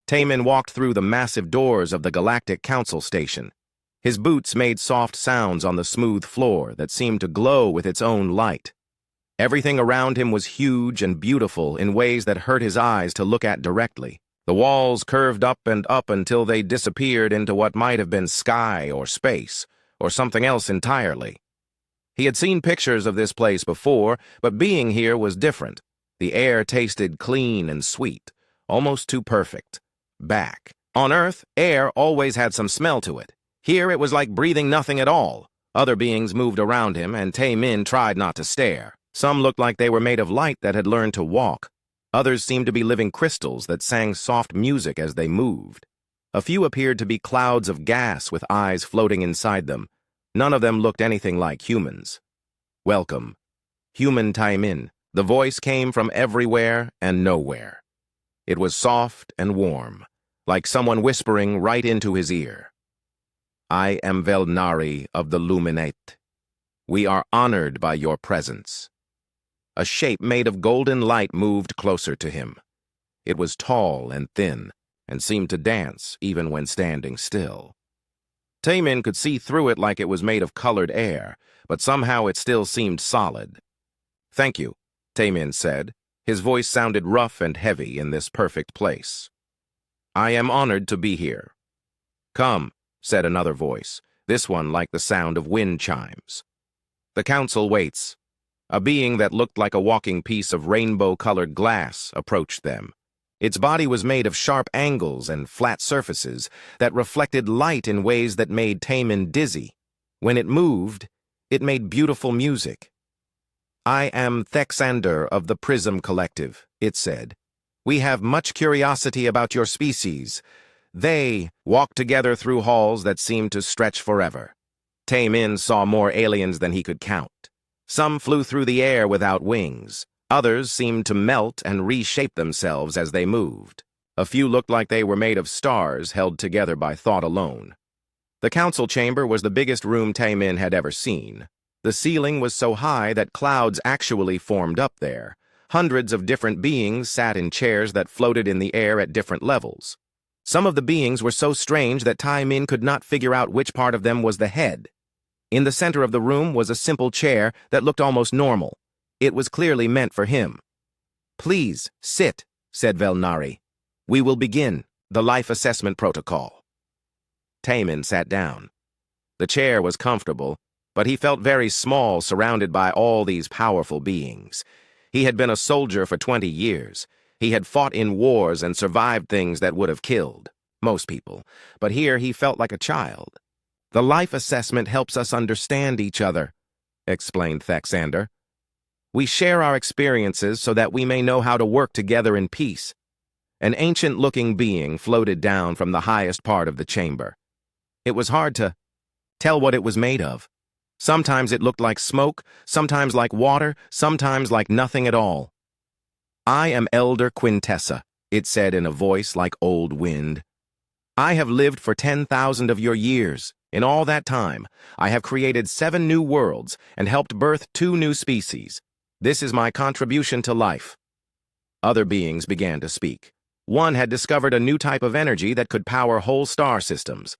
Taemin walked through the massive doors of the Galactic Council station. His boots made soft sounds on the smooth floor that seemed to glow with its own light. Everything around him was huge and beautiful in ways that hurt his eyes to look at directly. The walls curved up and up until they disappeared into what might have been sky or space, or something else entirely. He had seen pictures of this place before, but being here was different. The air tasted clean and sweet, almost too perfect. Back on Earth, air always had some smell to it. Here it was like breathing nothing at all. Other beings moved around him, and Taemin tried not to stare. Some looked like they were made of light that had learned to walk. Others seemed to be living crystals that sang soft music as they moved. A few appeared to be clouds of gas with eyes floating inside them. None of them looked anything like humans. Welcome. Human Taemin. The voice came from everywhere and nowhere. It was soft and warm, like someone whispering right into his ear. I am Velnari of the Luminate. We are honored by your presence. A shape made of golden light moved closer to him. It was tall and thin, and seemed to dance even when standing still. Taemin could see through it like it was made of colored air, but somehow it still seemed solid. Thank you, Taemin said. His voice sounded rough and heavy in this perfect place. I am honored to be here. Come, said another voice, this one like the sound of wind chimes. The council waits. A being that looked like a walking piece of rainbow-colored glass approached them. Its body was made of sharp angles and flat surfaces that reflected light in ways that made Taemin dizzy. When it moved, it made beautiful music. I am Thexander of the Prism Collective, it said. We have much curiosity about your species. They walked together through halls that seemed to stretch forever. Taemin saw more aliens than he could count. Some flew through the air without wings. Others seemed to melt and reshape themselves as they moved. A few looked like they were made of stars held together by thought alone. The council chamber was the biggest room Taemin had ever seen. The ceiling was so high that clouds actually formed up there. Hundreds of different beings sat in chairs that floated in the air at different levels. Some of the beings were so strange that Taemin could not figure out which part of them was the head. In the center of the room was a simple chair that looked almost normal. It was clearly meant for him. Please, sit, said Velnari. We will begin the life assessment protocol. Taemin sat down. The chair was comfortable, but he felt very small surrounded by all these powerful beings. He had been a soldier for 20 years. He had fought in wars and survived things that would have killed most people, but here he felt like a child. The life assessment helps us understand each other, explained Thexander. We share our experiences so that we may know how to work together in peace. An ancient-looking being floated down from the highest part of the chamber. It was hard to tell what it was made of. Sometimes it looked like smoke, sometimes like water, sometimes like nothing at all. I am Elder Quintessa, it said in a voice like old wind. I have lived for 10,000 of your years. In all that time, I have created 7 new worlds and helped birth 2 new species. This is my contribution to life. Other beings began to speak. One had discovered a new type of energy that could power whole star systems.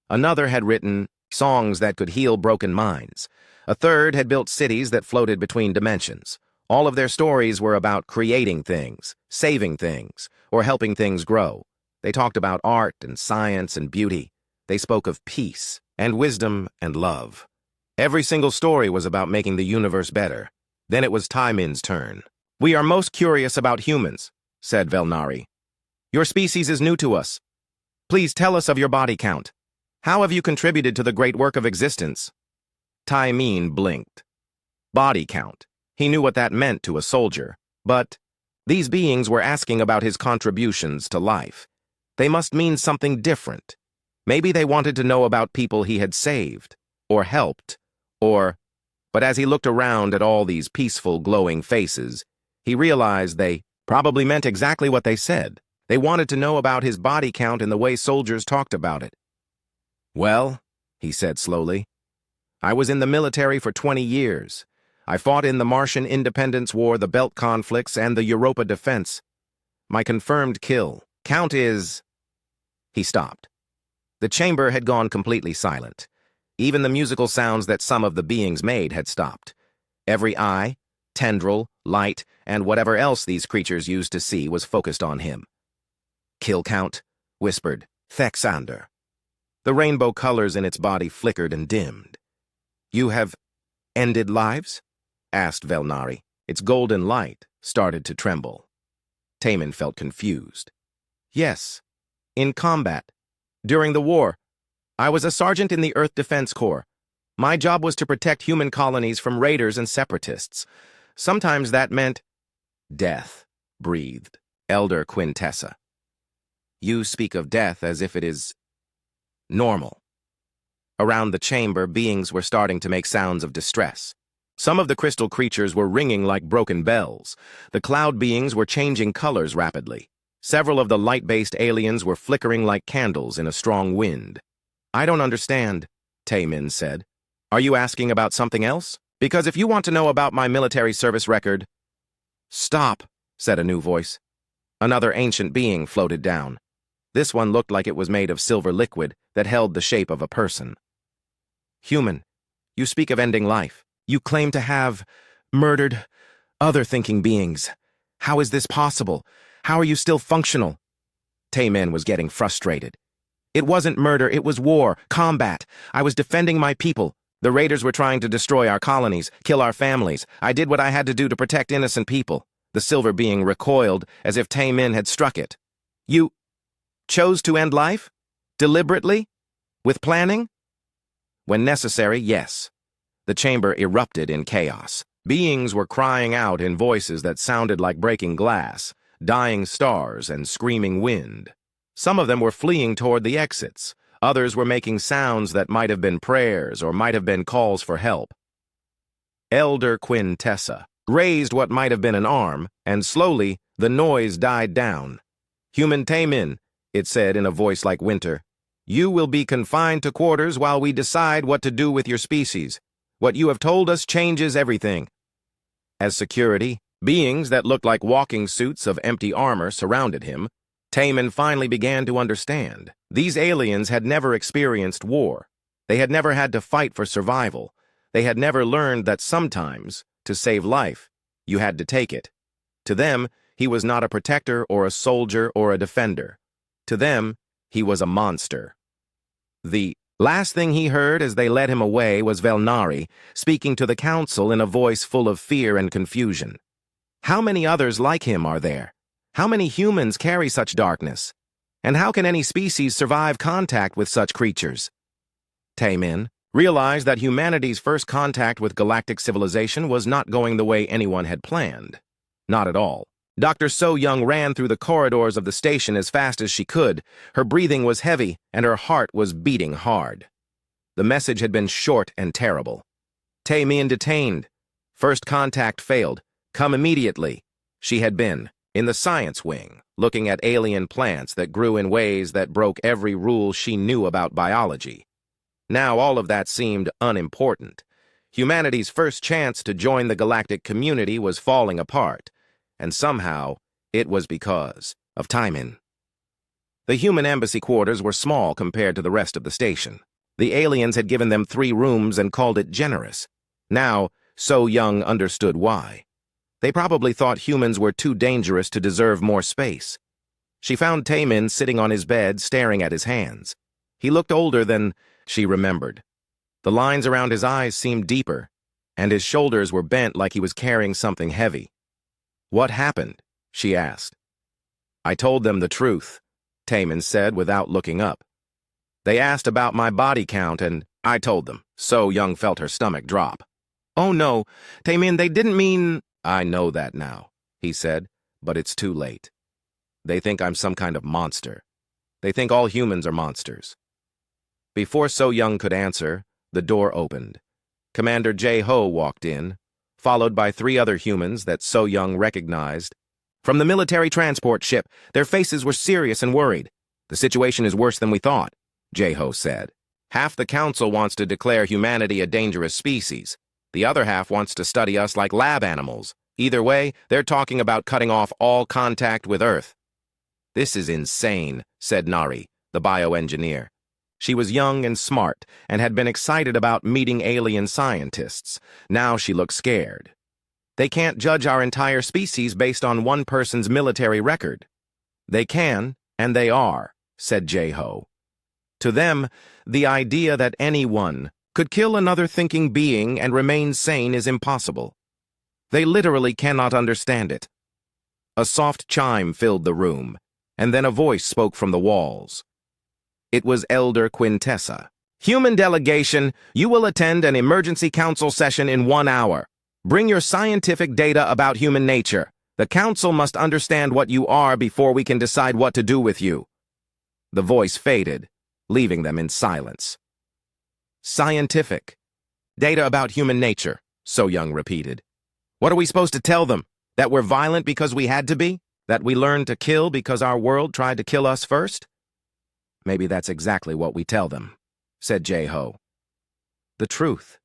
Another had written songs that could heal broken minds. A third had built cities that floated between dimensions. All of their stories were about creating things, saving things, or helping things grow. They talked about art and science and beauty. They spoke of peace and wisdom and love. Every single story was about making the universe better. Then it was Taemin's turn. We are most curious about humans, said Velnari. Your species is new to us. Please tell us of your body count. How have you contributed to the great work of existence? Taemin blinked. Body count. He knew what that meant to a soldier, but these beings were asking about his contributions to life. They must mean something different. Maybe they wanted to know about people he had saved, or helped, but as he looked around at all these peaceful, glowing faces, he realized they probably meant exactly what they said. They wanted to know about his body count in the way soldiers talked about it. Well, he said slowly, I was in the military for 20 years. I fought in the Martian Independence War, the Belt Conflicts, and the Europa Defense. My confirmed kill count is He stopped. The chamber had gone completely silent. Even the musical sounds that some of the beings made had stopped. Every eye, tendril, light, and whatever else these creatures used to see was focused on him. "Kill count," whispered Thexander. The rainbow colors in its body flickered and dimmed. "You have ended lives?" asked Velnari. Its golden light started to tremble. Taman felt confused. "Yes, in combat. During the war. I was a sergeant in the Earth Defense Corps. My job was to protect human colonies from raiders and separatists. Sometimes that meant death," breathed Elder Quintessa. "You speak of death as if it is normal." Around the chamber, beings were starting to make sounds of distress. Some of the crystal creatures were ringing like broken bells. The cloud beings were changing colors rapidly. Several of the light-based aliens were flickering like candles in a strong wind. "I don't understand," Taemin said. "Are you asking about something else? Because if you want to know about my military service record—" "Stop," said a new voice. Another ancient being floated down. This one looked like it was made of silver liquid that held the shape of a person. "Human, you speak of ending life. You claim to have murdered other thinking beings. How is this possible? How are you still functional?" Taemin was getting frustrated. "It wasn't murder, it was war, combat. I was defending my people. The raiders were trying to destroy our colonies, kill our families. I did what I had to do to protect innocent people." The silver being recoiled as if Taemin had struck it. "You chose to end life? Deliberately? With planning?" "When necessary, yes." The chamber erupted in chaos. Beings were crying out in voices that sounded like breaking glass, dying stars, and screaming wind. Some of them were fleeing toward the exits. Others were making sounds that might have been prayers or might have been calls for help. Elder Quintessa raised what might have been an arm, and slowly the noise died down. "Human Taemin," it said in a voice like winter, "you will be confined to quarters while we decide what to do with your species. What you have told us changes everything." As security, beings that looked like walking suits of empty armor surrounded him, Taemin finally began to understand. These aliens had never experienced war. They had never had to fight for survival. They had never learned that sometimes, to save life, you had to take it. To them, he was not a protector or a soldier or a defender. To them, he was a monster. The last thing he heard as they led him away was Velnari speaking to the council in a voice full of fear and confusion. "How many others like him are there? How many humans carry such darkness? And how can any species survive contact with such creatures?" Taemin realized that humanity's first contact with galactic civilization was not going the way anyone had planned. Not at all. Dr. So-Young ran through the corridors of the station as fast as she could. Her breathing was heavy, and her heart was beating hard. The message had been short and terrible. "Taemin detained. First contact failed. Come immediately." She had been in the science wing, looking at alien plants that grew in ways that broke every rule she knew about biology. Now all of that seemed unimportant. Humanity's first chance to join the galactic community was falling apart, and somehow it was because of Taemin. The human embassy quarters were small compared to the rest of the station. The aliens had given them 3 rooms and called it generous. Now, So-Young understood why. They probably thought humans were too dangerous to deserve more space. She found Taemin sitting on his bed, staring at his hands. He looked older than she remembered. The lines around his eyes seemed deeper, and his shoulders were bent like he was carrying something heavy. "What happened?" she asked. "I told them the truth," Taemin said without looking up. "They asked about my body count, and I told them." So-Young felt her stomach drop. "Oh no, Taemin, they didn't mean—" "I know that now," he said, "but it's too late. They think I'm some kind of monster. They think all humans are monsters." Before So-Young could answer, the door opened. Commander J-Ho walked in, followed by 3 other humans that So-Young recognized. "From the military transport ship, their faces were serious and worried. The situation is worse than we thought," J-Ho said. "Half the council wants to declare humanity a dangerous species. The other half wants to study us like lab animals. Either way, they're talking about cutting off all contact with Earth." "This is insane," said Nari. the bioengineer. She was young and smart and had been excited about meeting alien scientists. Now she looked scared. They can't judge our entire species based on one person's military record. They can, and they are, said J-Ho. To them, the idea that anyone could kill another thinking being and remain sane is impossible. They literally cannot understand it. A soft chime filled the room, and then a voice spoke from the walls. It was Elder Quintessa. Human delegation, you will attend an emergency council session in 1 hour. Bring your scientific data about human nature. The council must understand what you are before we can decide what to do with you. The voice faded, leaving them in silence. Scientific. Data about human nature, So Young repeated. What are we supposed to tell them? That we're violent because we had to be? That we learned to kill because our world tried to kill us first? Maybe that's exactly what we tell them, said J-Ho. The truth.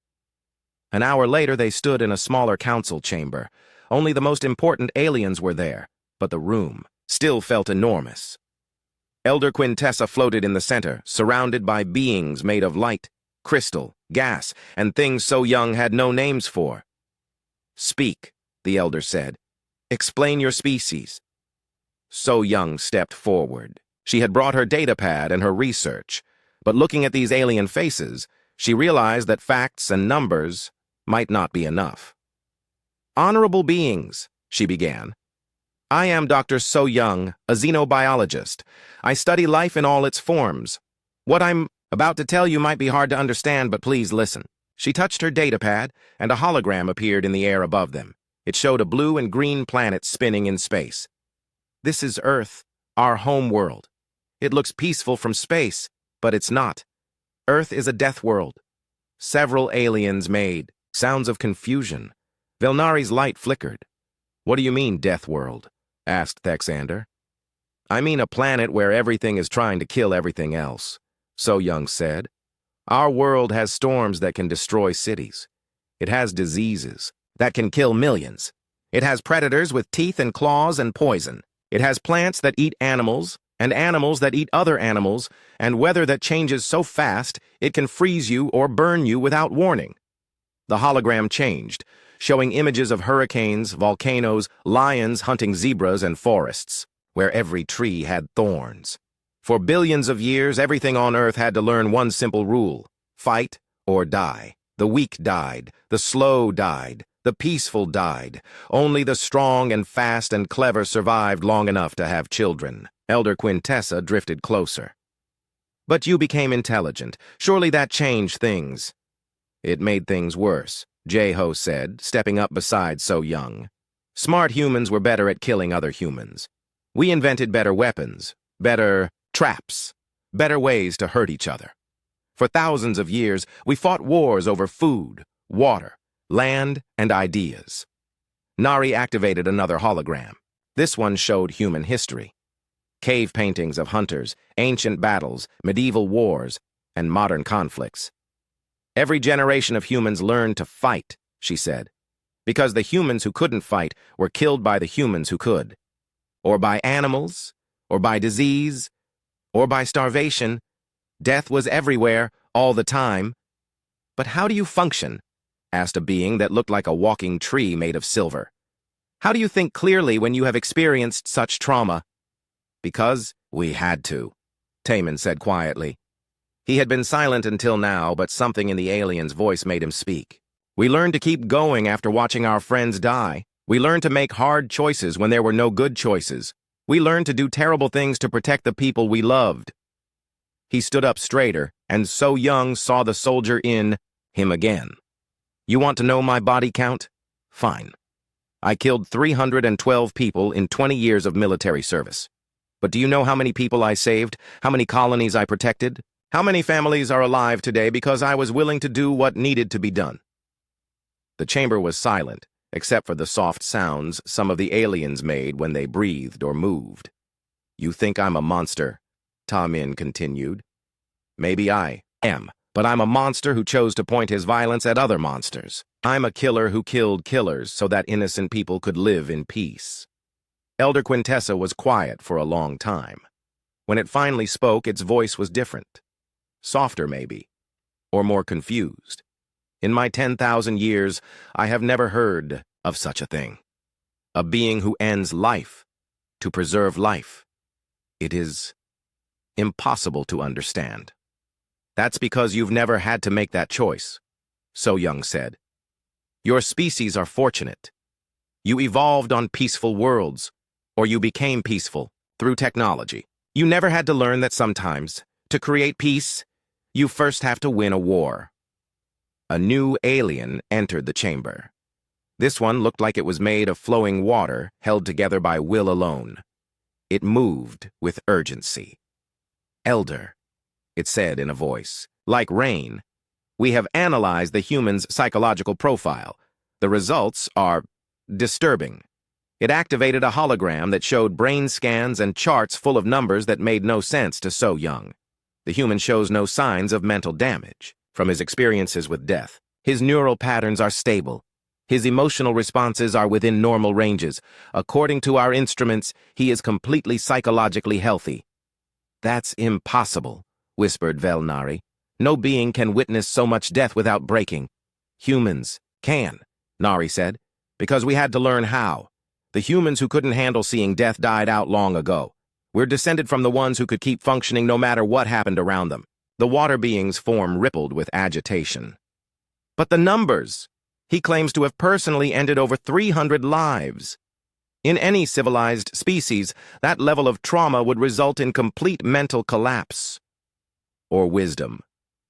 An hour later, they stood in a smaller council chamber. Only the most important aliens were there, but the room still felt enormous. Elder Quintessa floated in the center, surrounded by beings made of light, crystal, gas, and things So Young had no names for. Speak, the elder said. Explain your species. So Young stepped forward. She had brought her datapad and her research, but looking at these alien faces, she realized that facts and numbers might not be enough. Honorable beings, she began. I am Dr. So Young, a xenobiologist. I study life in all its forms. What I'm about to tell you might be hard to understand, but please listen. She touched her datapad, and a hologram appeared in the air above them. It showed a blue and green planet spinning in space. This is Earth, our home world. It looks peaceful from space, but it's not. Earth is a death world. Several aliens made sounds of confusion. Velnari's light flickered. What do you mean, death world? Asked Thexander. I mean a planet where everything is trying to kill everything else, So Young said. Our world has storms that can destroy cities. It has diseases that can kill millions. It has predators with teeth and claws and poison. It has plants that eat animals, and animals that eat other animals, and weather that changes so fast it can freeze you or burn you without warning. The hologram changed, showing images of hurricanes, volcanoes, lions hunting zebras, and forests, where every tree had thorns. For billions of years, everything on Earth had to learn one simple rule: fight or die. The weak died, the slow died, the peaceful died. Only the strong and fast and clever survived long enough to have children. Elder Quintessa drifted closer. But you became intelligent. Surely that changed things. It made things worse, J-Ho said, stepping up beside So Young. Smart humans were better at killing other humans. We invented better weapons, better traps, better ways to hurt each other. For thousands of years, we fought wars over food, water, land, and ideas. Nari activated another hologram. This one showed human history. Cave paintings of hunters, ancient battles, medieval wars, and modern conflicts. Every generation of humans learned to fight, she said, because the humans who couldn't fight were killed by the humans who could. Or by animals, or by disease, or by starvation. Death was everywhere, all the time. But how do you function? Asked a being that looked like a walking tree made of silver. How do you think clearly when you have experienced such trauma? Because we had to, Taman said quietly. He had been silent until now, but something in the alien's voice made him speak. We learned to keep going after watching our friends die. We learned to make hard choices when there were no good choices. We learned to do terrible things to protect the people we loved. He stood up straighter, and So Young saw the soldier in him again. You want to know my body count? Fine. I killed 312 people in 20 years of military service. But do you know how many people I saved? How many colonies I protected? How many families are alive today because I was willing to do what needed to be done? The chamber was silent, except for the soft sounds some of the aliens made when they breathed or moved. You think I'm a monster? Ta-Min continued. Maybe I am, but I'm a monster who chose to point his violence at other monsters. I'm a killer who killed killers so that innocent people could live in peace. Elder Quintessa was quiet for a long time. When it finally spoke, its voice was different. Softer, maybe, or more confused. In my 10,000 years, I have never heard of such a thing. A being who ends life to preserve life. It is impossible to understand. That's because you've never had to make that choice, So Young said. Your species are fortunate. You evolved on peaceful worlds, or you became peaceful through technology. You never had to learn that sometimes, to create peace, you first have to win a war. A new alien entered the chamber. This one looked like it was made of flowing water held together by will alone. It moved with urgency. Elder, it said in a voice, like rain. We have analyzed the human's psychological profile. The results are disturbing. It activated a hologram that showed brain scans and charts full of numbers that made no sense to So Young. The human shows no signs of mental damage from his experiences with death. His neural patterns are stable. His emotional responses are within normal ranges. According to our instruments, he is completely psychologically healthy. That's impossible, whispered Velnari. No being can witness so much death without breaking. Humans can, Nari said, because we had to learn how. The humans who couldn't handle seeing death died out long ago. We're descended from the ones who could keep functioning no matter what happened around them. The water being's form rippled with agitation. But the numbers! He claims to have personally ended over 300 lives. In any civilized species, that level of trauma would result in complete mental collapse. Or wisdom,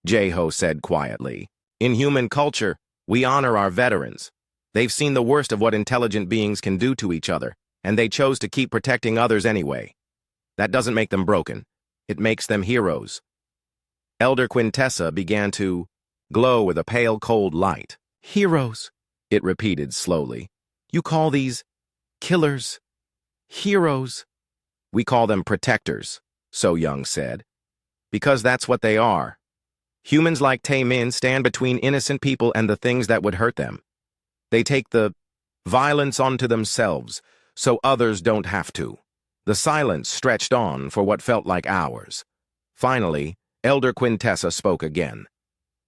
Jeho said quietly. In human culture, we honor our veterans. They've seen the worst of what intelligent beings can do to each other, and they chose to keep protecting others anyway. That doesn't make them broken. It makes them heroes. Elder Quintessa began to glow with a pale, cold light. Heroes, it repeated slowly. You call these killers heroes? We call them protectors, So Young said. Because that's what they are. Humans like Taemin stand between innocent people and the things that would hurt them. They take the violence onto themselves, so others don't have to. The silence stretched on for what felt like hours. Finally, Elder Quintessa spoke again.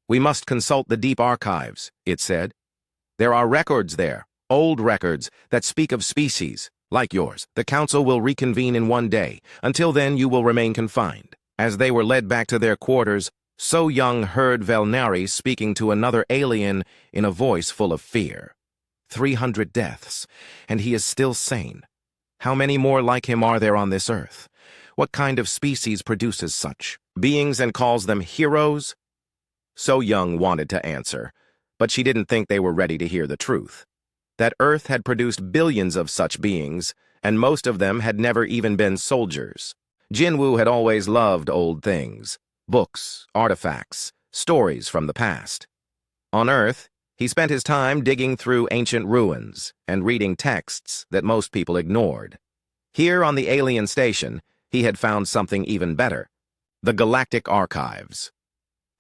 We must consult the deep archives, it said. There are records there, old records, that speak of species, like yours. The council will reconvene in one day. Until then, you will remain confined. As they were led back to their quarters, So Young heard Velnari speaking to another alien in a voice full of fear. 300 deaths, and he is still sane. How many more like him are there on this earth? What kind of species produces such beings and calls them heroes? So Young wanted to answer, but she didn't think they were ready to hear the truth. That Earth had produced billions of such beings, and most of them had never even been soldiers. Jinwoo had always loved old things, books, artifacts, stories from the past. On Earth, he spent his time digging through ancient ruins and reading texts that most people ignored. Here on the alien station, he had found something even better: the Galactic Archives.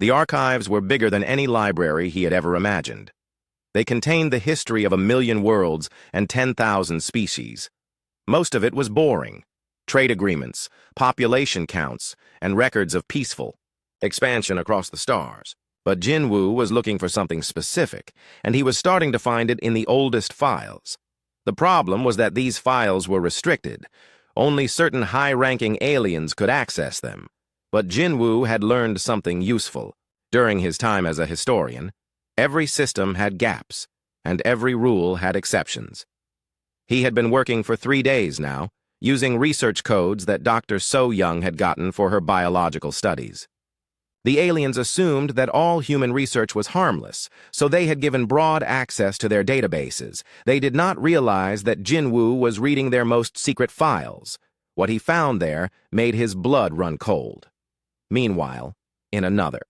The archives were bigger than any library he had ever imagined. They contained the history of 1,000,000 worlds and 10,000 species. Most of it was boring: trade agreements, population counts, and records of peaceful expansion across the stars. But Jinwoo was looking for something specific, and he was starting to find it in the oldest files. The problem was that these files were restricted. Only certain high-ranking aliens could access them. But Jinwoo had learned something useful. During his time as a historian, every system had gaps, and every rule had exceptions. He had been working for 3 days now, using research codes that Dr. So Young had gotten for her biological studies. The aliens assumed that all human research was harmless, so they had given broad access to their databases. They did not realize that Jinwoo was reading their most secret files. What he found there made his blood run cold. Meanwhile, in another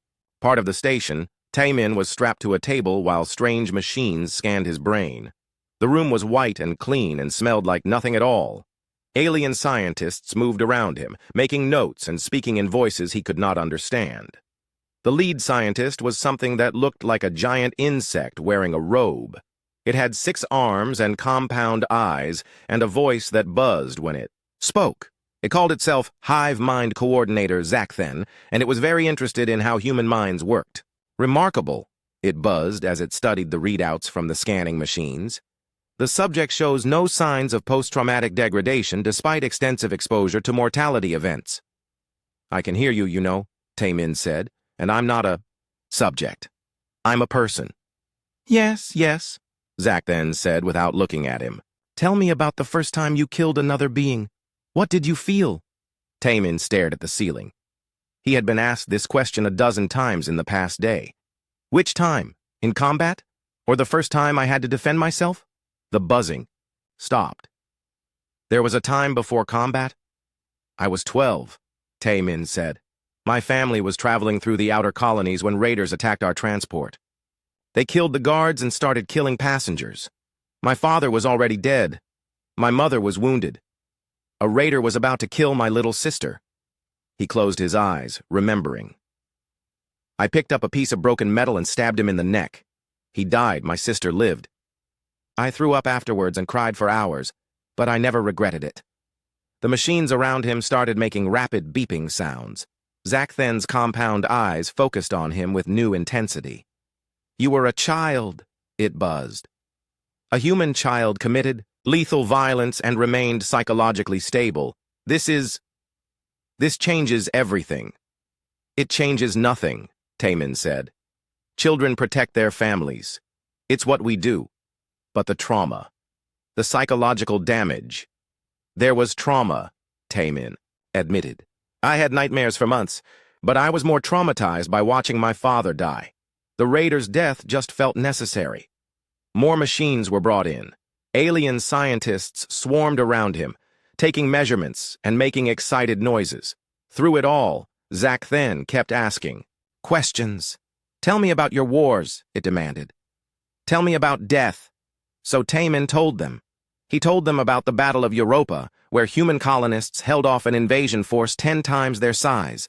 part of the station, Taemin was strapped to a table while strange machines scanned his brain. The room was white and clean and smelled like nothing at all. Alien scientists moved around him, making notes and speaking in voices he could not understand. The lead scientist was something that looked like a giant insect wearing a robe. It had 6 arms and compound eyes and a voice that buzzed when it spoke. It called itself Hive Mind Coordinator Zakthen, and it was very interested in how human minds worked. Remarkable, it buzzed as it studied the readouts from the scanning machines. The subject shows no signs of post-traumatic degradation despite extensive exposure to mortality events. I can hear you, you know, Taemin said, and I'm not a subject. I'm a person. Yes, yes, Zakthen said without looking at him. Tell me about the first time you killed another being. What did you feel? Taemin stared at the ceiling. He had been asked this question a dozen times in the past day. Which time? In combat? Or the first time I had to defend myself? The buzzing stopped. There was a time before combat? I was 12, Taemin said. My family was traveling through the outer colonies when raiders attacked our transport. They killed the guards and started killing passengers. My father was already dead. My mother was wounded. A raider was about to kill my little sister. He closed his eyes, remembering. I picked up a piece of broken metal and stabbed him in the neck. He died, my sister lived. I threw up afterwards and cried for hours, but I never regretted it. The machines around him started making rapid beeping sounds. Zakthen's compound eyes focused on him with new intensity. You were a child, it buzzed. A human child committed lethal violence and remained psychologically stable. This changes everything. It changes nothing, Taemin said. Children protect their families. It's what we do. But the trauma, the psychological damage. There was trauma, Taemin admitted. I had nightmares for months, but I was more traumatized by watching my father die. The raider's death just felt necessary. More machines were brought in. Alien scientists swarmed around him, taking measurements and making excited noises. Through it all, Zakthen kept asking questions. Tell me about your wars, it demanded. Tell me about death. So Taemin told them. He told them about the Battle of Europa, where human colonists held off an invasion force 10 times their size.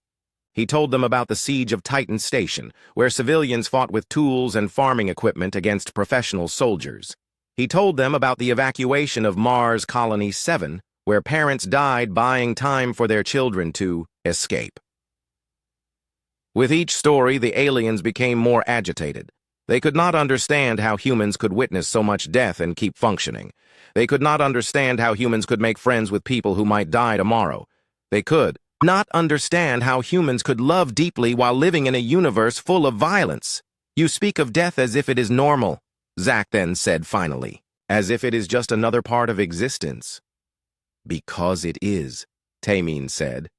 He told them about the siege of Titan Station, where civilians fought with tools and farming equipment against professional soldiers. He told them about the evacuation of Mars Colony 7, where parents died buying time for their children to escape. With each story, the aliens became more agitated. They could not understand how humans could witness so much death and keep functioning. They could not understand how humans could make friends with people who might die tomorrow. They could not understand how humans could love deeply while living in a universe full of violence. You speak of death as if it is normal, Zakthen said finally, as if it is just another part of existence. Because it is, Taemin said.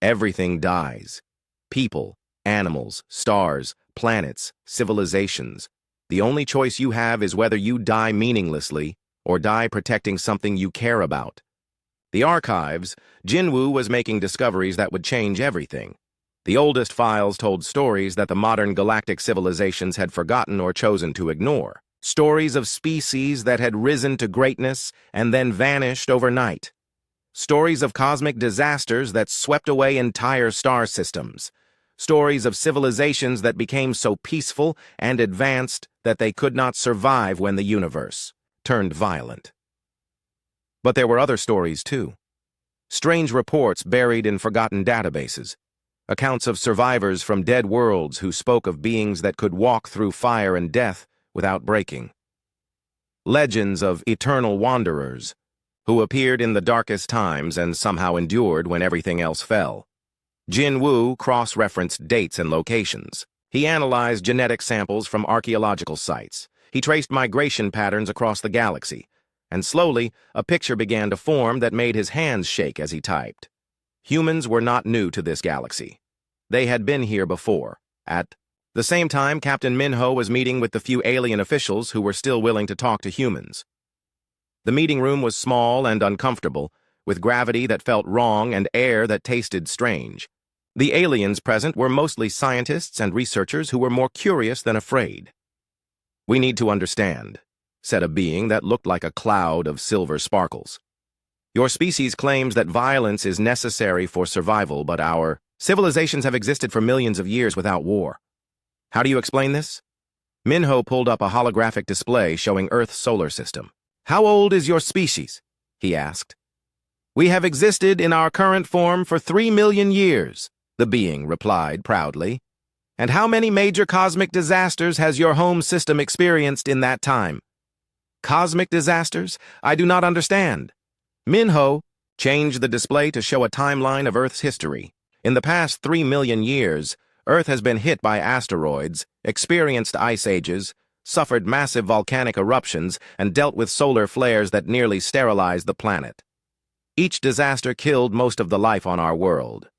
Everything dies. People, animals, stars, planets, civilizations. The only choice you have is whether you die meaninglessly or die protecting something you care about. The archives, Jinwoo was making discoveries that would change everything. The oldest files told stories that the modern galactic civilizations had forgotten or chosen to ignore. Stories of species that had risen to greatness and then vanished overnight. Stories of cosmic disasters that swept away entire star systems. Stories of civilizations that became so peaceful and advanced that they could not survive when the universe turned violent. But there were other stories, too. Strange reports buried in forgotten databases. Accounts of survivors from dead worlds who spoke of beings that could walk through fire and death without breaking. Legends of eternal wanderers who appeared in the darkest times and somehow endured when everything else fell. Jinwoo cross-referenced dates and locations. He analyzed genetic samples from archaeological sites. He traced migration patterns across the galaxy. And slowly, a picture began to form that made his hands shake as he typed. Humans were not new to this galaxy. They had been here before. At the same time, Captain Minho was meeting with the few alien officials who were still willing to talk to humans. The meeting room was small and uncomfortable, with gravity that felt wrong and air that tasted strange. The aliens present were mostly scientists and researchers who were more curious than afraid. We need to understand, said a being that looked like a cloud of silver sparkles. Your species claims that violence is necessary for survival, but our civilizations have existed for millions of years without war. How do you explain this? Minho pulled up a holographic display showing Earth's solar system. How old is your species? He asked. We have existed in our current form for 3 million years, the being replied proudly. And how many major cosmic disasters has your home system experienced in that time? Cosmic disasters? I do not understand. Minho changed the display to show a timeline of Earth's history. In the past 3 million years, Earth has been hit by asteroids, experienced ice ages, suffered massive volcanic eruptions, and dealt with solar flares that nearly sterilized the planet. Each disaster killed most of the life on our world.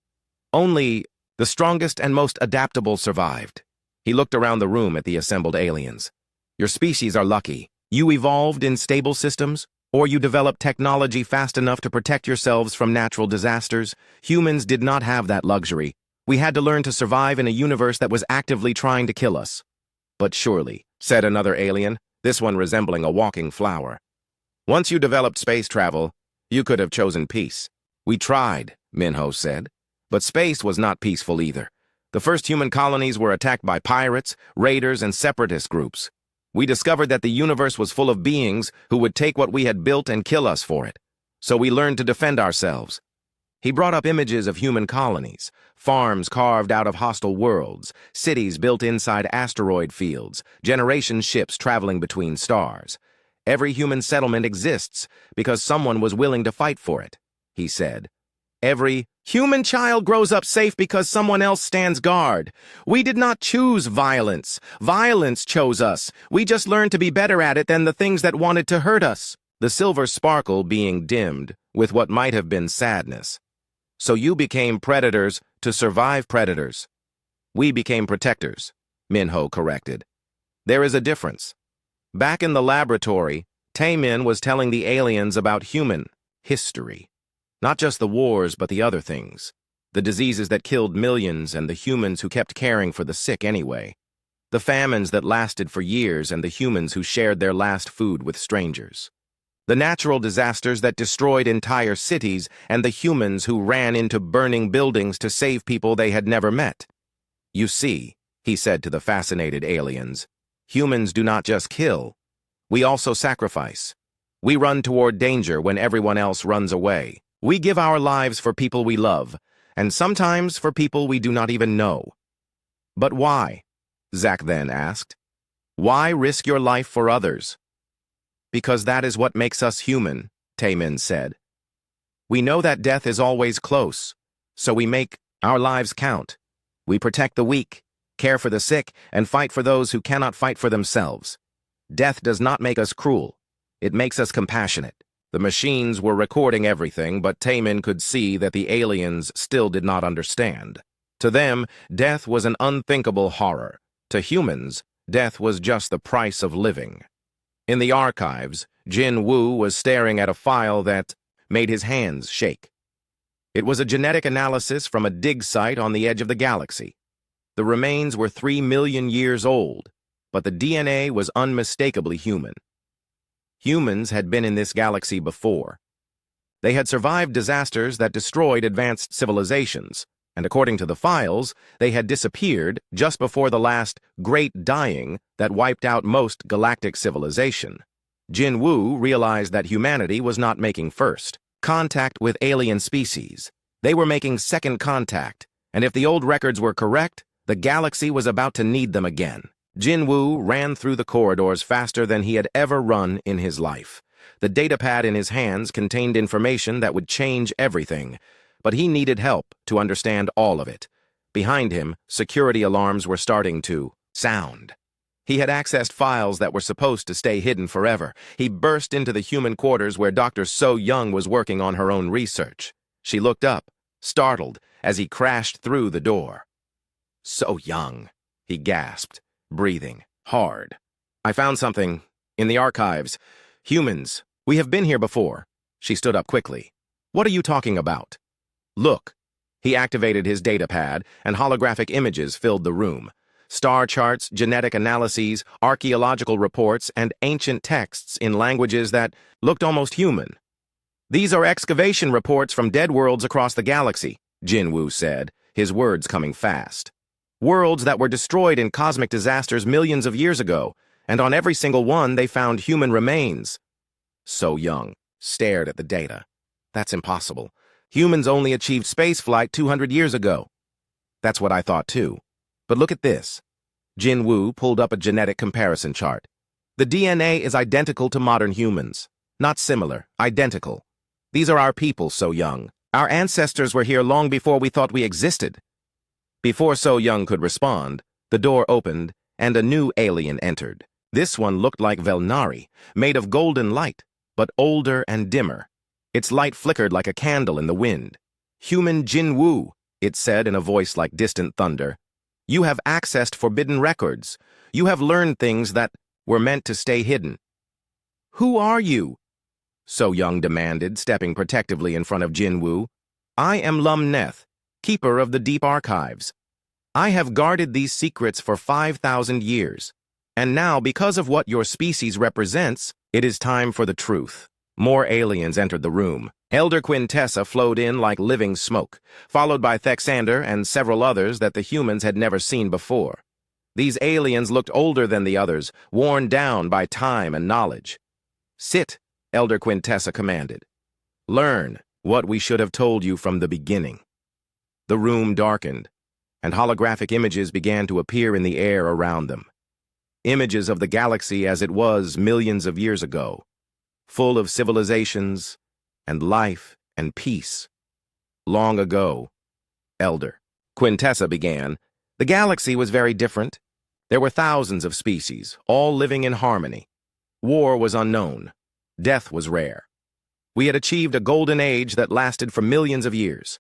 Only the strongest and most adaptable survived. He looked around the room at the assembled aliens. Your species are lucky. You evolved in stable systems, or you developed technology fast enough to protect yourselves from natural disasters. Humans did not have that luxury. We had to learn to survive in a universe that was actively trying to kill us. But surely, said another alien, this one resembling a walking flower. Once you developed space travel, you could have chosen peace. We tried, Minho said. But space was not peaceful either. The first human colonies were attacked by pirates, raiders, and separatist groups. We discovered that the universe was full of beings who would take what we had built and kill us for it. So we learned to defend ourselves. He brought up images of human colonies, farms carved out of hostile worlds, cities built inside asteroid fields, generation ships traveling between stars. Every human settlement exists because someone was willing to fight for it, he said. Every human child grows up safe because someone else stands guard. We did not choose violence. Violence chose us. We just learned to be better at it than the things that wanted to hurt us. The silver sparkle being dimmed with what might have been sadness. So you became predators to survive predators. We became protectors, Minho corrected. There is a difference. Back in the laboratory, Taemin was telling the aliens about human history. Not just the wars, but the other things. The diseases that killed millions and the humans who kept caring for the sick anyway. The famines that lasted for years and the humans who shared their last food with strangers. The natural disasters that destroyed entire cities and the humans who ran into burning buildings to save people they had never met. You see, he said to the fascinated aliens, humans do not just kill. We also sacrifice. We run toward danger when everyone else runs away. We give our lives for people we love, and sometimes for people we do not even know. But why? Zack then asked. Why risk your life for others? Because that is what makes us human, Taemin said. We know that death is always close, so we make our lives count. We protect the weak, care for the sick, and fight for those who cannot fight for themselves. Death does not make us cruel. It makes us compassionate. The machines were recording everything, but Taemin could see that the aliens still did not understand. To them, death was an unthinkable horror. To humans, death was just the price of living. In the archives, Jin Woo was staring at a file that made his hands shake. It was a genetic analysis from a dig site on the edge of the galaxy. The remains were 3 million years old, but the DNA was unmistakably human. Humans had been in this galaxy before. They had survived disasters that destroyed advanced civilizations, and according to the files, they had disappeared just before the last Great Dying that wiped out most galactic civilization. Jin Woo realized that humanity was not making first contact with alien species. They were making second contact, and if the old records were correct, the galaxy was about to need them again. Jin Woo ran through the corridors faster than he had ever run in his life. The datapad in his hands contained information that would change everything, but he needed help to understand all of it. Behind him, security alarms were starting to sound. He had accessed files that were supposed to stay hidden forever. He burst into the human quarters where Dr. So Young was working on her own research. She looked up, startled, as he crashed through the door. So Young, he gasped, breathing hard. I found something in the archives. Humans, we have been here before. She stood up quickly. What are you talking about? Look. He activated his datapad, and holographic images filled the room. Star charts, genetic analyses, archaeological reports, and ancient texts in languages that looked almost human. These are excavation reports from dead worlds across the galaxy, Jin Woo said, his words coming fast. Worlds that were destroyed in cosmic disasters millions of years ago, and on every single one they found human remains. So Young stared at the data. That's impossible. Humans only achieved spaceflight 200 years ago. That's what I thought too. But look at this. Jin Wu pulled up a genetic comparison chart. The DNA is identical to modern humans. Not similar, identical. These are our people, So Young. Our ancestors were here long before we thought we existed. Before So Young could respond, the door opened and a new alien entered. This one looked like Velnari, made of golden light, but older and dimmer. Its light flickered like a candle in the wind. "Human Jin Wu," it said in a voice like distant thunder. "You have accessed forbidden records. You have learned things that were meant to stay hidden." "Who are you?" So Young demanded, stepping protectively in front of Jin Wu. "I am Lum Neth, keeper of the deep archives. I have guarded these secrets for 5,000 years. And now, because of what your species represents, it is time for the truth." More aliens entered the room. Elder Quintessa flowed in like living smoke, followed by Thexander and several others that the humans had never seen before. These aliens looked older than the others, worn down by time and knowledge. "Sit," Elder Quintessa commanded. "Learn what we should have told you from the beginning." The room darkened, and holographic images began to appear in the air around them. Images of the galaxy as it was millions of years ago, full of civilizations and life and peace. "Long ago," Elder Quintessa began, "the galaxy was very different. There were thousands of species, all living in harmony. War was unknown. Death was rare. We had achieved a golden age that lasted for millions of years."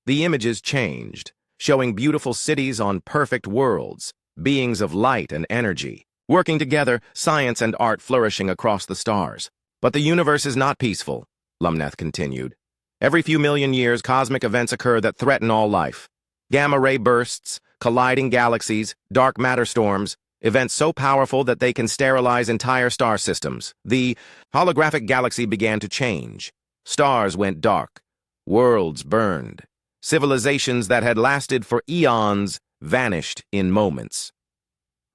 The images changed, showing beautiful cities on perfect worlds, beings of light and energy, working together, science and art flourishing across the stars. "But the universe is not peaceful," Lumneth continued. "Every few million years, cosmic events occur that threaten all life. Gamma-ray bursts, colliding galaxies, dark matter storms, events so powerful that they can sterilize entire star systems. The holographic galaxy began to change. Stars went dark. Worlds burned. Civilizations that had lasted for eons vanished in moments.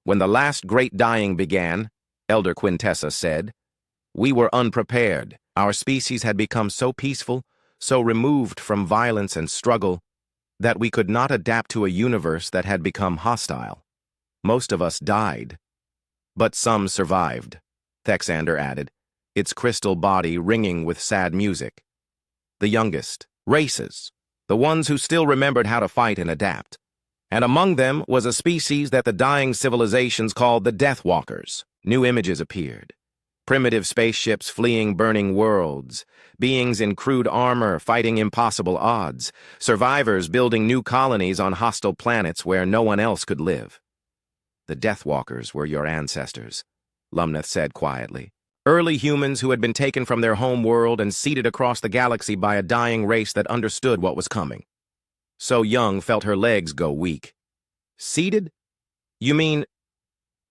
When the last great dying began," Elder Quintessa said, "we were unprepared. Our species had become so peaceful, so removed from violence and struggle, that we could not adapt to a universe that had become hostile. Most of us died. But some survived," Thexander added, its crystal body ringing with sad music. "The youngest, races, the ones who still remembered how to fight and adapt. And among them was a species that the dying civilizations called the Deathwalkers." New images appeared. Primitive spaceships fleeing burning worlds, beings in crude armor fighting impossible odds, survivors building new colonies on hostile planets where no one else could live. "The Deathwalkers were your ancestors," Lumneth said quietly. "Early humans who had been taken from their home world and seeded across the galaxy by a dying race that understood what was coming." So Young felt her legs go weak. "Seeded? You mean—"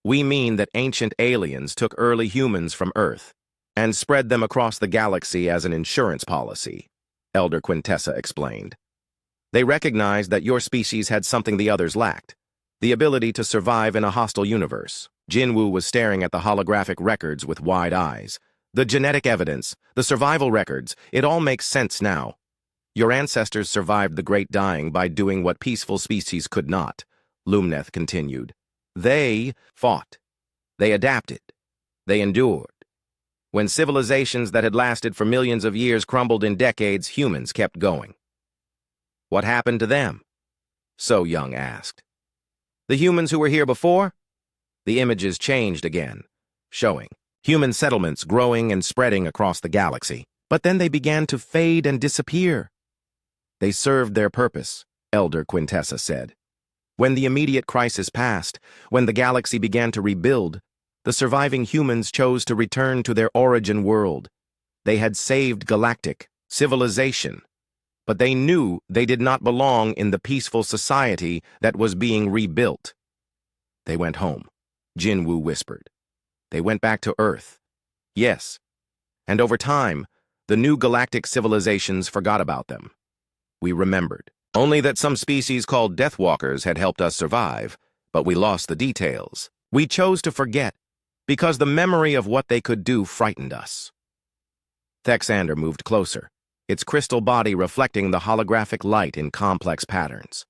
"We mean that ancient aliens took early humans from Earth and spread them across the galaxy as an insurance policy," Elder Quintessa explained. "They recognized that your species had something the others lacked, the ability to survive in a hostile universe." Jin Wu was staring at the holographic records with wide eyes. "The genetic evidence, the survival records, it all makes sense now. Your ancestors survived the Great Dying by doing what peaceful species could not," Lumneth continued. "They fought. They adapted. They endured. When civilizations that had lasted for millions of years crumbled in decades, humans kept going." "What happened to them?" So Young asked. "The humans who were here before?" The images changed again, showing human settlements growing and spreading across the galaxy. But then they began to fade and disappear. "They served their purpose," Elder Quintessa said. "When the immediate crisis passed, when the galaxy began to rebuild, the surviving humans chose to return to their origin world. They had saved galactic civilization, but they knew they did not belong in the peaceful society that was being rebuilt. They went home," Jin Wu whispered. "They went back to Earth. Yes. And over time, the new galactic civilizations forgot about them. We remembered. Only that some species called Deathwalkers had helped us survive, but we lost the details. We chose to forget, because the memory of what they could do frightened us." Thexander moved closer, its crystal body reflecting the holographic light in complex patterns.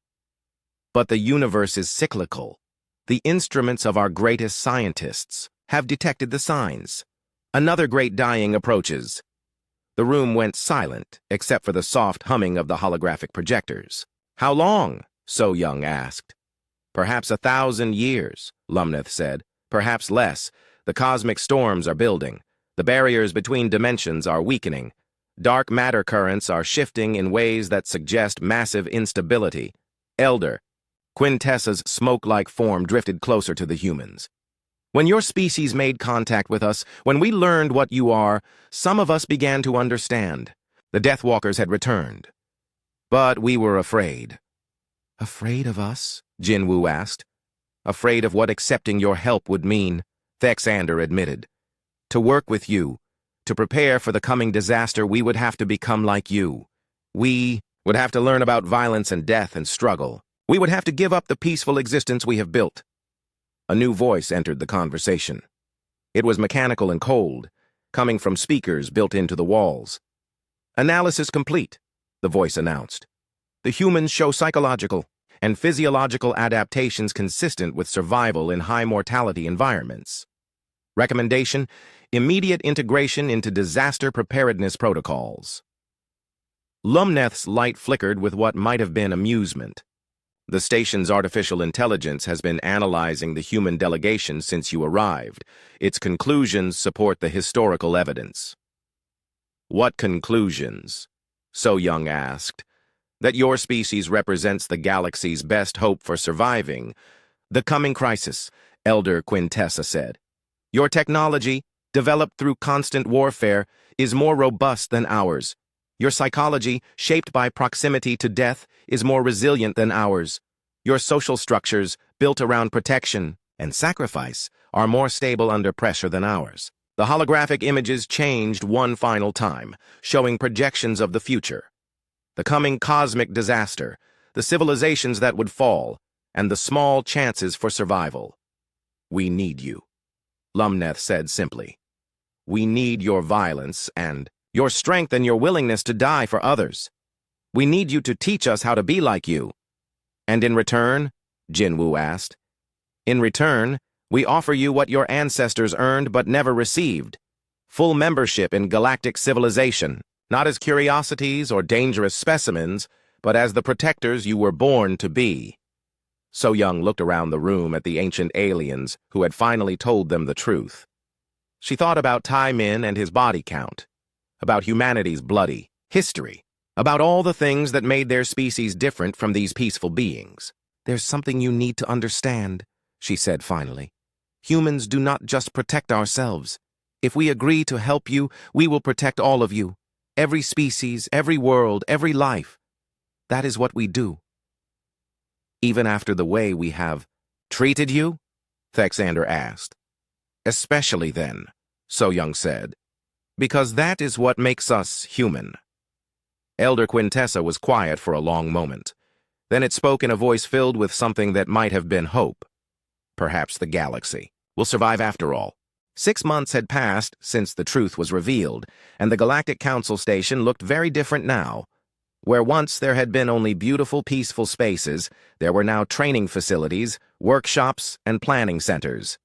But the universe is cyclical. The instruments of our greatest scientists have detected the signs. Another great dying approaches. The room went silent, except for the soft humming of the holographic projectors. "How long?" So Young asked. "Perhaps 1,000 years," Lumneth said. "Perhaps less. The cosmic storms are building. The barriers between dimensions are weakening. Dark matter currents are shifting in ways that suggest massive instability." Elder Quintessa's smoke-like form drifted closer to the humans. "When your species made contact with us, when we learned what you are, some of us began to understand. The Deathwalkers had returned. But we were afraid." "Afraid of us?" Jinwoo asked. "Afraid of what accepting your help would mean," Thexander admitted. "To work with you, to prepare for the coming disaster, we would have to become like you. We would have to learn about violence and death and struggle. We would have to give up the peaceful existence we have built." A new voice entered the conversation. It was mechanical and cold, coming from speakers built into the walls. "Analysis complete," the voice announced. "The humans show psychological and physiological adaptations consistent with survival in high-mortality environments. Recommendation: immediate integration into disaster preparedness protocols." Lumneth's light flickered with what might have been amusement. "The station's artificial intelligence has been analyzing the human delegation since you arrived. Its conclusions support the historical evidence." "What conclusions?" So Young asked. "That your species represents the galaxy's best hope for surviving the coming crisis," Elder Quintessa said. "Your technology, developed through constant warfare, is more robust than ours. Your psychology, shaped by proximity to death, is more resilient than ours. Your social structures, built around protection and sacrifice, are more stable under pressure than ours." The holographic images changed one final time, showing projections of the future. The coming cosmic disaster, the civilizations that would fall, and the small chances for survival. "We need you," Lumneth said simply. "We need your violence and your strength and your willingness to die for others. We need you to teach us how to be like you." "And in return?" Jinwoo asked. "In return, we offer you what your ancestors earned but never received. Full membership in galactic civilization, not as curiosities or dangerous specimens, but as the protectors you were born to be." So Young looked around the room at the ancient aliens who had finally told them the truth. She thought about Tai Min and his body count, about humanity's bloody history, about all the things that made their species different from these peaceful beings. "There's something you need to understand," she said finally. "Humans do not just protect ourselves. If we agree to help you, we will protect all of you. Every species, every world, every life. That is what we do." "Even after the way we have treated you?" Thexander asked. "Especially then," So Young said, "because that is what makes us human." Elder Quintessa was quiet for a long moment. Then it spoke in a voice filled with something that might have been hope. "Perhaps the galaxy will survive after all." 6 months had passed since the truth was revealed, and the Galactic Council Station looked very different now. Where once there had been only beautiful, peaceful spaces, there were now training facilities, workshops, and planning centers.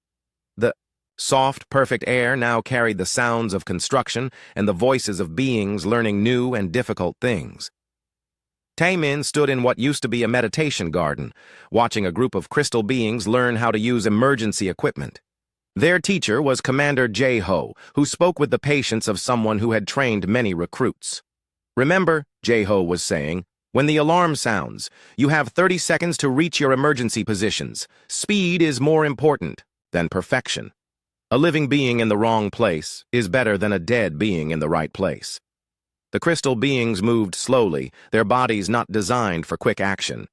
The soft, perfect air now carried the sounds of construction and the voices of beings learning new and difficult things. Taemin stood in what used to be a meditation garden, watching a group of crystal beings learn how to use emergency equipment. Their teacher was Commander Jae-ho, who spoke with the patience of someone who had trained many recruits. "Remember," Jae-ho was saying, "when the alarm sounds, you have 30 seconds to reach your emergency positions. Speed is more important than perfection. A living being in the wrong place is better than a dead being in the right place." The crystal beings moved slowly, their bodies not designed for quick action.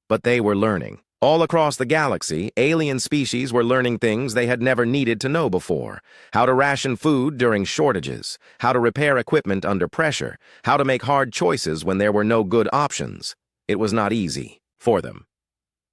But they were learning. All across the galaxy, alien species were learning things they had never needed to know before. How to ration food during shortages, how to repair equipment under pressure, how to make hard choices when there were no good options. It was not easy for them.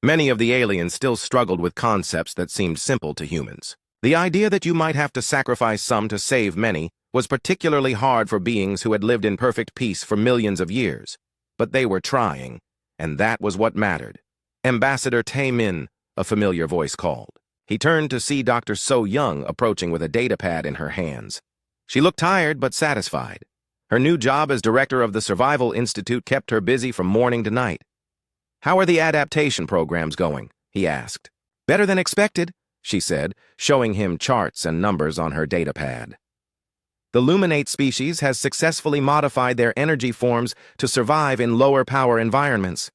Many of the aliens still struggled with concepts that seemed simple to humans. The idea that you might have to sacrifice some to save many was particularly hard for beings who had lived in perfect peace for millions of years. But they were trying, and that was what mattered. Ambassador Tae-min, a familiar voice called. He turned to see Dr. So-young approaching with a datapad in her hands. She looked tired but satisfied. Her new job as director of the Survival Institute kept her busy from morning to night. "How are the adaptation programs going?" he asked. "Better than expected," she said, showing him charts and numbers on her datapad. The Luminate species has successfully modified their energy forms to survive in lower power environments.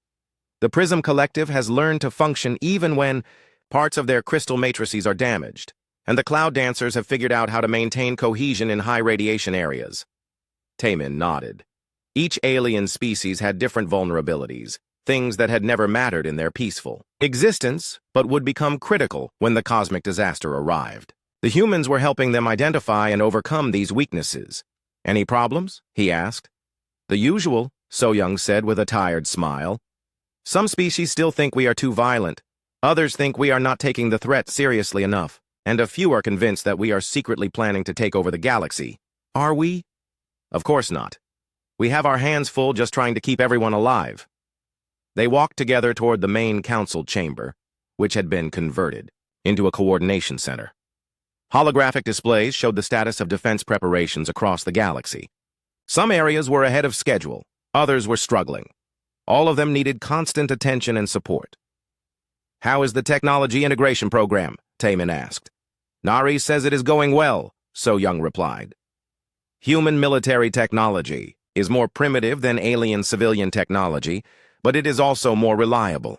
The Prism Collective has learned to function even when parts of their crystal matrices are damaged, and the Cloud Dancers have figured out how to maintain cohesion in high radiation areas. Taemin nodded. Each alien species had different vulnerabilities, things that had never mattered in their peaceful existence, but would become critical when the cosmic disaster arrived. The humans were helping them identify and overcome these weaknesses. "Any problems?" he asked. "The usual," So-young said with a tired smile. "Some species still think we are too violent. Others think we are not taking the threat seriously enough. And a few are convinced that we are secretly planning to take over the galaxy. Are we? Of course not. We have our hands full just trying to keep everyone alive." They walked together toward the main council chamber, which had been converted into a coordination center. Holographic displays showed the status of defense preparations across the galaxy. Some areas were ahead of schedule, others were struggling. All of them needed constant attention and support. "How is the technology integration program?" Taemin asked. "Nari says it is going well," So-young replied. "Human military technology is more primitive than alien civilian technology, but it is also more reliable.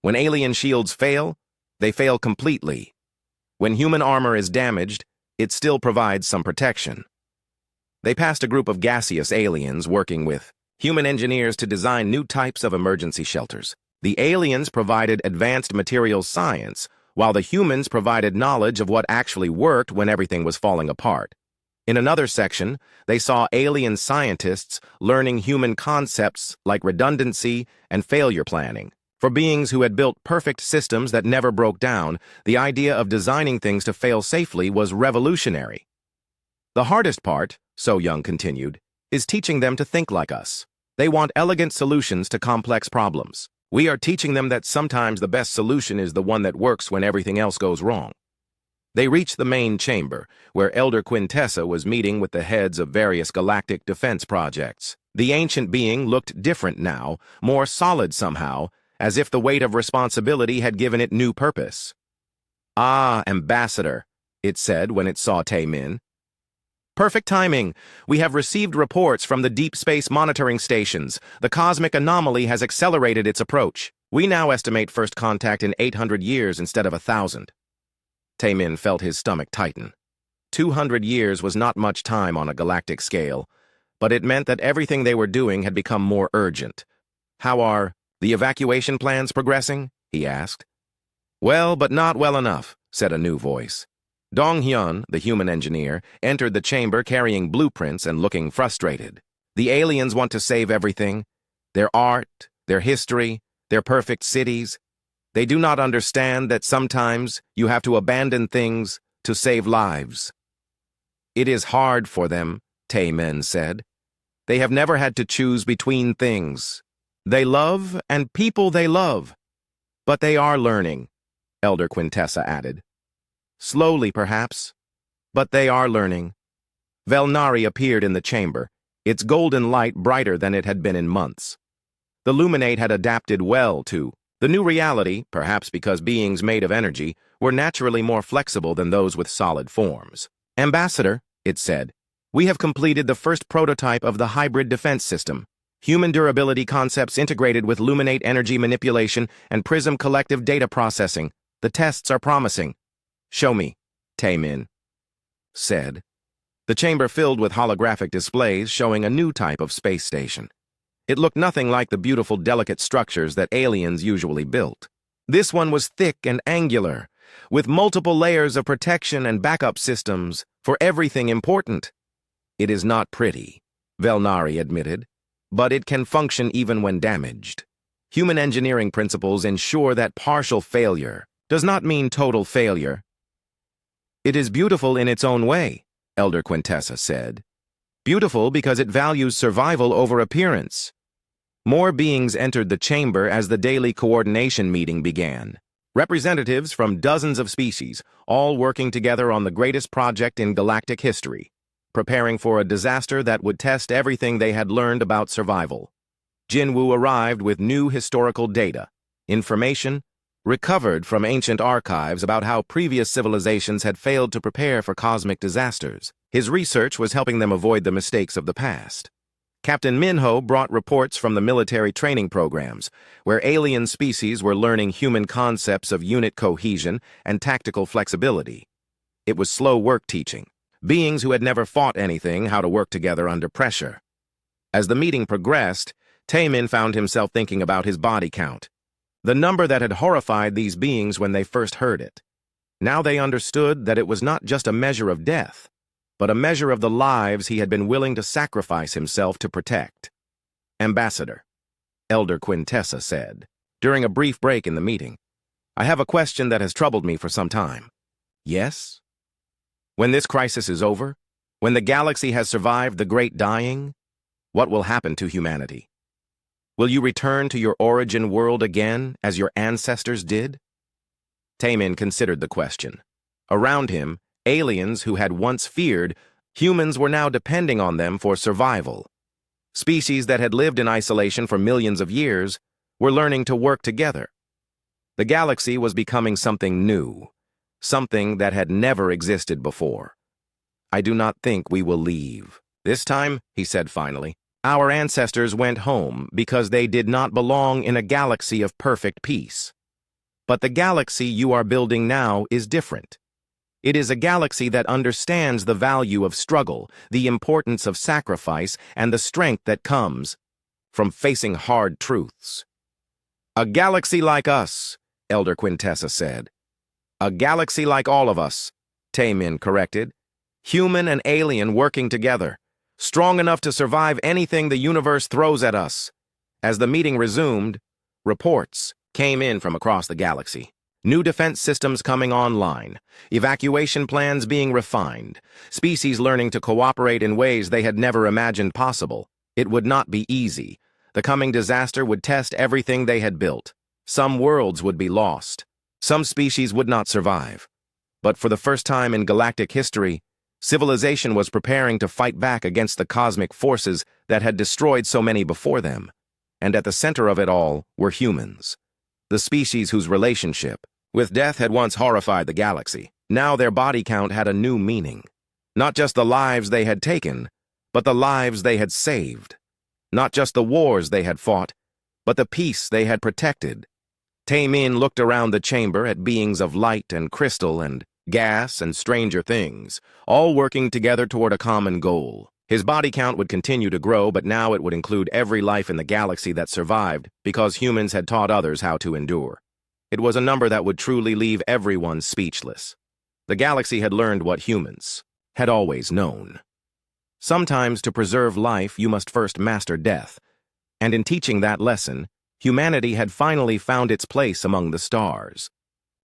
When alien shields fail, they fail completely. When human armor is damaged, it still provides some protection." They passed a group of gaseous aliens working with human engineers to design new types of emergency shelters. The aliens provided advanced materials science, while the humans provided knowledge of what actually worked when everything was falling apart. In another section, they saw alien scientists learning human concepts like redundancy and failure planning. For beings who had built perfect systems that never broke down, the idea of designing things to fail safely was revolutionary. "The hardest part," So-young continued, "is teaching them to think like us. They want elegant solutions to complex problems. We are teaching them that sometimes the best solution is the one that works when everything else goes wrong." They reached the main chamber, where Elder Quintessa was meeting with the heads of various galactic defense projects. The ancient being looked different now, more solid somehow, as if the weight of responsibility had given it new purpose. "Ah, Ambassador," it said when it saw Taemin. "Perfect timing. We have received reports from the deep space monitoring stations. The cosmic anomaly has accelerated its approach. We now estimate first contact in 800 years instead of 1,000. Taemin felt his stomach tighten. 200 years was not much time on a galactic scale, but it meant that everything they were doing had become more urgent. "How are the evacuation plans progressing?" he asked. "Well, but not well enough," said a new voice. Dong-hyun, the human engineer, entered the chamber carrying blueprints and looking frustrated. "The aliens want to save everything. Their art, their history, their perfect cities. They do not understand that sometimes you have to abandon things to save lives." "It is hard for them," Taemin said. "They have never had to choose between things. They love and people they love. But they are learning," Elder Quintessa added. "Slowly, perhaps, but they are learning." Velnari appeared in the chamber, its golden light brighter than it had been in months. The Luminate had adapted well to the new reality, perhaps because beings made of energy were naturally more flexible than those with solid forms. "Ambassador," it said, "we have completed the first prototype of the hybrid defense system. Human durability concepts integrated with Luminate energy manipulation and Prism collective data processing. The tests are promising." "Show me," Taemin said. The chamber filled with holographic displays showing a new type of space station. It looked nothing like the beautiful, delicate structures that aliens usually built. This one was thick and angular, with multiple layers of protection and backup systems for everything important. "It is not pretty," Velnari admitted, "but it can function even when damaged. Human engineering principles ensure that partial failure does not mean total failure. It is beautiful in its own way," Elder Quintessa said. Beautiful because it values survival over appearance. More beings entered the chamber as the daily coordination meeting began. Representatives from dozens of species, all working together on the greatest project in galactic history, preparing for a disaster that would test everything they had learned about survival. Jinwoo arrived with new historical data, information recovered from ancient archives about how previous civilizations had failed to prepare for cosmic disasters. His research was helping them avoid the mistakes of the past. Captain Minho brought reports from the military training programs, where alien species were learning human concepts of unit cohesion and tactical flexibility. It was slow work teaching beings who had never fought anything how to work together under pressure. As the meeting progressed, Taemin found himself thinking about his body count, the number that had horrified these beings when they first heard it. Now they understood that it was not just a measure of death, but a measure of the lives he had been willing to sacrifice himself to protect. Ambassador, Elder Quintessa said, during a brief break in the meeting, I have a question that has troubled me for some time. Yes? When this crisis is over, when the galaxy has survived the Great Dying, what will happen to humanity? Will you return to your origin world again, as your ancestors did? Taemin considered the question. Around him, aliens who had once feared, humans were now depending on them for survival. Species that had lived in isolation for millions of years were learning to work together. The galaxy was becoming something new, something that had never existed before. I do not think we will leave. This time, he said finally, our ancestors went home because they did not belong in a galaxy of perfect peace. But the galaxy you are building now is different. It is a galaxy that understands the value of struggle, the importance of sacrifice, and the strength that comes from facing hard truths. A galaxy like us, Elder Quintessa said. A galaxy like all of us, Taemin corrected. Human and alien working together, strong enough to survive anything the universe throws at us. As the meeting resumed, reports came in from across the galaxy. New defense systems coming online, evacuation plans being refined, species learning to cooperate in ways they had never imagined possible. It would not be easy. The coming disaster would test everything they had built. Some worlds would be lost. Some species would not survive. But for the first time in galactic history, civilization was preparing to fight back against the cosmic forces that had destroyed so many before them. And at the center of it all were humans. The species whose relationship with death had once horrified the galaxy. Now their body count had a new meaning. Not just the lives they had taken, but the lives they had saved. Not just the wars they had fought, but the peace they had protected. Taemin looked around the chamber at beings of light and crystal and gas and stranger things, all working together toward a common goal. His body count would continue to grow, but now it would include every life in the galaxy that survived because humans had taught others how to endure. It was a number that would truly leave everyone speechless. The galaxy had learned what humans had always known. Sometimes to preserve life, you must first master death, and in teaching that lesson, humanity had finally found its place among the stars.